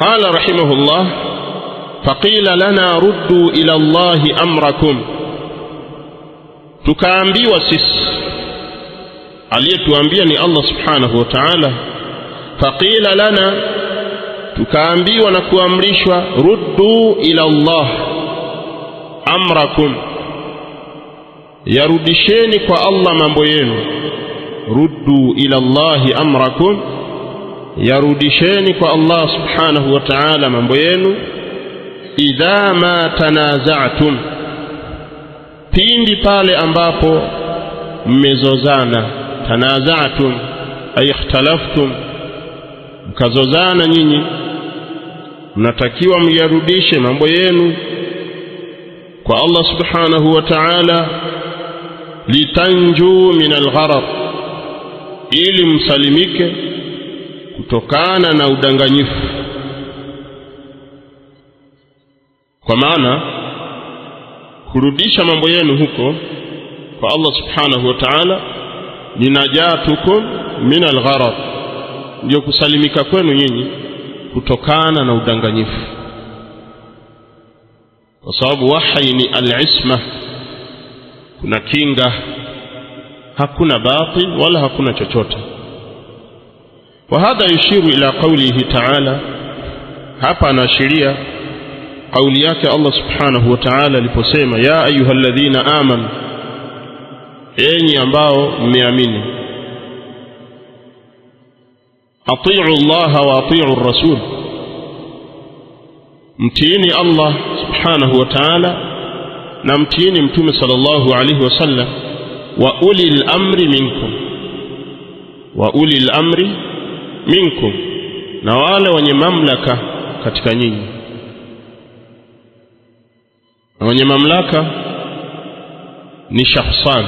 قال رحمه الله: فقيل لنا ردوا إلى الله أمركم. tukaambiwa sisi, aliyetuambia ni Allah subhanahu wa ta'ala. faqila lana, tukaambiwa na kuamrishwa, ruddu ila Allah amrakum, yarudisheni kwa Allah mambo yenu. ruddu ila Allah amrakum, yarudisheni kwa Allah subhanahu wa ta'ala mambo yenu. idha ma tanaza'tum, pindi pale ambapo mmezozana. tanaza'tum ay ikhtalaftum, mkazozana nyinyi, mnatakiwa myarudishe mambo yenu kwa Allah subhanahu wa ta'ala. litanju min algharar, ili msalimike kutokana na udanganyifu. Kwa maana kurudisha mambo yenu huko kwa Allah subhanahu wa ta'ala ni najatukum min algharar, ndio kusalimika kwenu nyinyi kutokana na udanganyifu. Kwa sababu wahi ni al-isma, kuna kinga, hakuna batil wala hakuna chochote. وهذا يشير إلى قوله تعالى، hapa anaashiria kauli yake Allah subhanahu wa ta'ala aliposema: ya ayyuhalladhina amanu, enyi ambao mmeamini, atii'u Allah wa atii'u ar-rasul, mtiini Allah subhanahu wa ta'ala na mtiini mtume sallallahu alayhi wasallam. wa ulil amri minkum, wa ulil amri minkum, na wale wenye mamlaka katika nyinyi. Na wenye mamlaka ni shakhsan,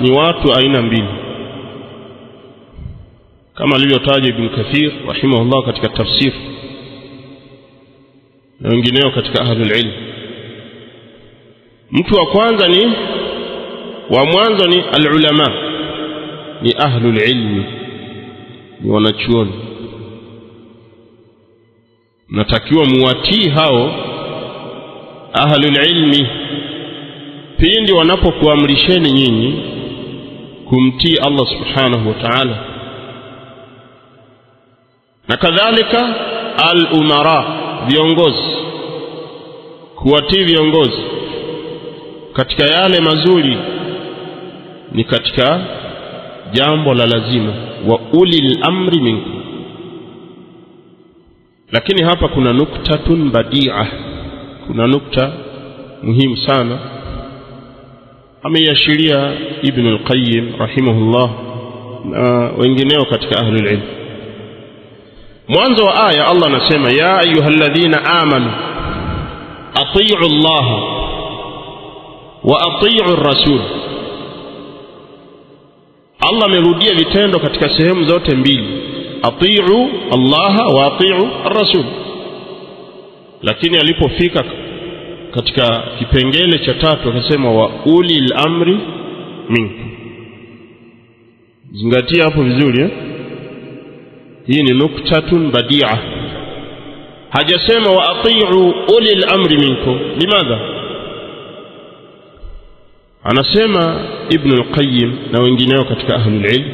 ni watu aina mbili, kama alivyotaja Ibn Kathir rahimahullah katika tafsir na wengineo katika ahlul ilm. Mtu wa kwanza ni wa mwanzo ni al-ulama, ni ahlul ilmi, ni wanachuoni. Natakiwa muwatii hao ahlul ilmi pindi wanapokuamrisheni nyinyi kumtii Allah subhanahu wa ta'ala. Na kadhalika al-umara, viongozi, kuwatii viongozi katika yale mazuri ni katika jambo la lazima. wa ulil amri minkum. Lakini hapa kuna nuktatun badi'ah, kuna nukta muhimu sana ameiashiria Ibn al-Qayyim rahimahullah na wengineo katika ahlul ilm. Mwanzo wa aya Allah anasema: ya ayyuhalladhina amanu atii'u Allah wa atii'u ar-rasul. Allah amerudia vitendo katika sehemu zote mbili, atii'u Allah wa atii'u ar-rasul. Lakini alipofika katika kipengele cha tatu akasema wa ulil amri minkum. Zingatia hapo vizuri. Hii ni nuktatun badi'ah. Hajasema wa atii'u ulil amri minkum. Limadha? Anasema Ibn al-Qayyim na wengineo katika ahlul ilm,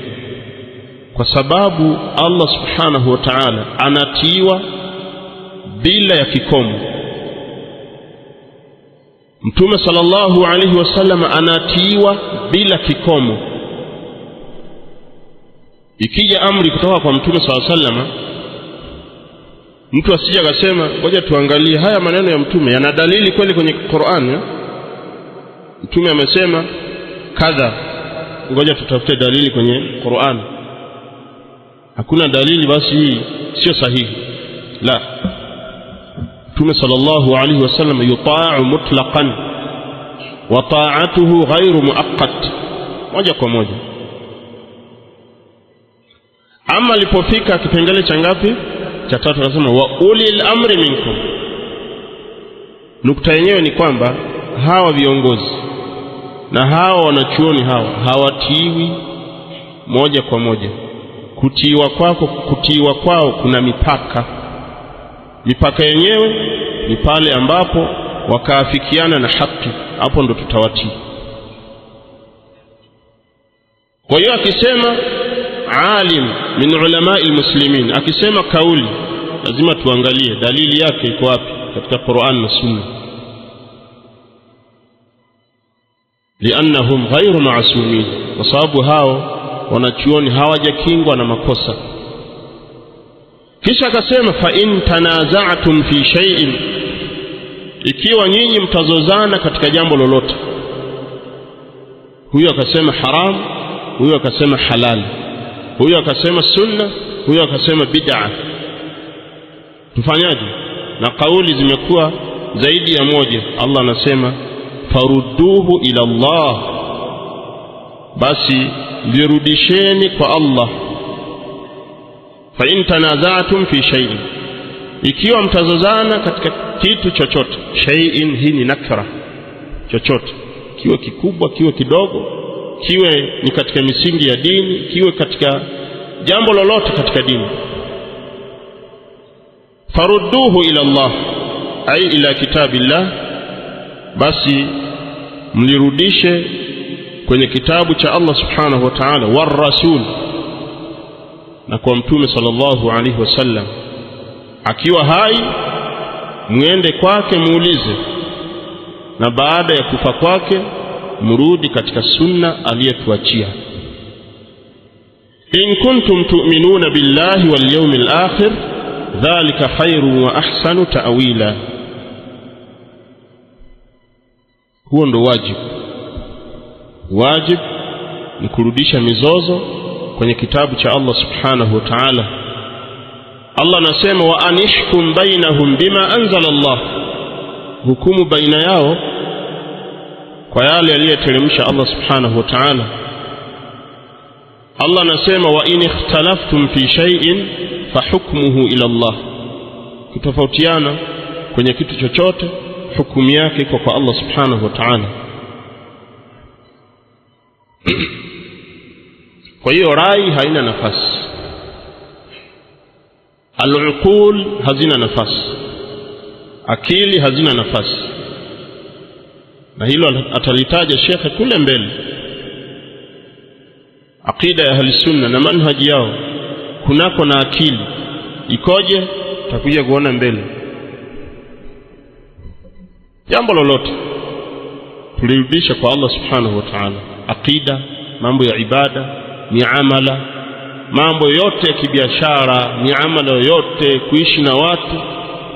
kwa sababu Allah subhanahu wa ta'ala anatiiwa bila ya kikomo. Mtume sallallahu alayhi wasallam anatiiwa bila kikomo. Ikija amri kutoka kwa Mtume sallallahu alayhi wasallam, mtu asije akasema ngoja tuangalie haya maneno ya Mtume yana dalili kweli kwenye Qur'an. Mtume amesema kadha, ngoja tutafute dalili kwenye Qur'an. Hakuna dalili, basi hii sio sahihi. La, Mtume sallallahu alayhi wasallam yuta'u mutlaqan wa ta'atuhu ghayru muaqqat, moja kwa moja. Ama alipofika kipengele cha ngapi? Cha tatu, akasema wa ulil amri minkum. Nukta yenyewe ni kwamba hawa viongozi na hawa wanachuoni hawa hawatiwi moja kwa moja. Kutiwa kwao kuna mipaka. Mipaka yenyewe ni pale ambapo wakaafikiana na haki, hapo ndo tutawatii. Kwa hiyo akisema alim min ulamai almuslimin, akisema kauli, lazima tuangalie dalili yake iko wapi katika Qur'an na Sunna, liannahum ghayru ma'sumin, kwa sababu hao wanachuoni hawajakingwa na makosa. Kisha akasema fa in tanaza'tum fi shay'in, ikiwa nyinyi mtazozana katika jambo lolote, huyo akasema haram, huyo akasema halal, huyo akasema sunna, huyo akasema bid'a, tufanyaje? Na kauli zimekuwa zaidi ya moja. Allah anasema farudduhu ila Allah, basi virudisheni kwa Allah. Fa in tanaza'tum fi shay'in, ikiwa mtazozana katika kitu chochote. Shay'in hii ni nakra, chochote, kiwe kikubwa kiwe kidogo, kiwe ni katika misingi ya dini, kiwe katika jambo lolote katika dini. Farudduhu ila Allah, ay ila kitabillah, basi mlirudishe kwenye kitabu cha Allah subhanahu wa ta'ala, war rasul, na kwa mtume sallallahu alaihi wasallam akiwa hai, muende kwake muulize, na baada ya kufa kwake mrudi katika sunna aliyetuachia. In kuntum tu'minuna billahi wal yawmil akhir dhalika khairun wa ahsanu ta'wila. Huo ndo wajib ni kurudisha mizozo kwenye kitabu cha Allah subhanahu wa ta'ala. Allah anasema wa anishkum bainahum bima anzala Allah, hukumu baina yao kwa yale aliyoteremsha Allah subhanahu wa ta'ala. Allah anasema wa in ikhtalaftum fi shay'in fahukmuhu ila Allah, kitofautiana kwenye kitu chochote, hukumu yake iko kwa Allah subhanahu wa ta'ala. Kwa hiyo rai haina nafasi, al-uqul hazina nafasi, akili hazina nafasi, na hilo atalitaja shekhe kule mbele. Aqida ya ahli sunna na manhaji yao kunako na akili ikoje, tutakuja kuona mbele. Jambo lolote tulirudisha kwa Allah subhanahu wa ta'ala, aqida, mambo ya ibada, miamala, mambo yote ya kibiashara, miamala yote, kuishi na watu,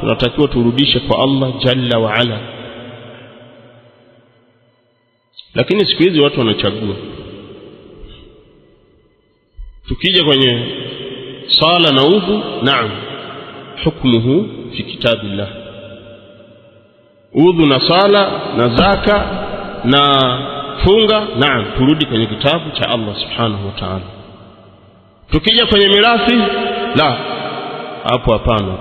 tunatakiwa turudishe kwa Allah jalla wa ala. Lakini siku hizi watu wanachagua. Tukija kwenye sala na udhu, naam, hukmuhu fi kitabillah. Udhu na sala na zaka na funga, naam, turudi kwenye kitabu cha Allah subhanahu wa ta'ala. Tukija kwenye mirathi, la, hapo hapana.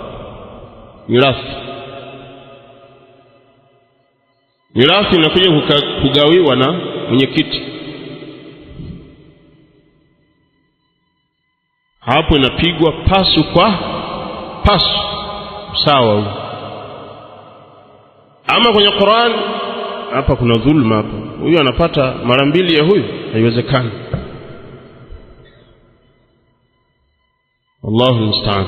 Mirathi inakuja kugawiwa na mwenyekiti, hapo inapigwa pasu kwa pasu, sawa huo. Ama kwenye Qur'an, hapa kuna dhulma, hapa huyu anapata mara mbili ya huyu, haiwezekani. Allahu musta'an.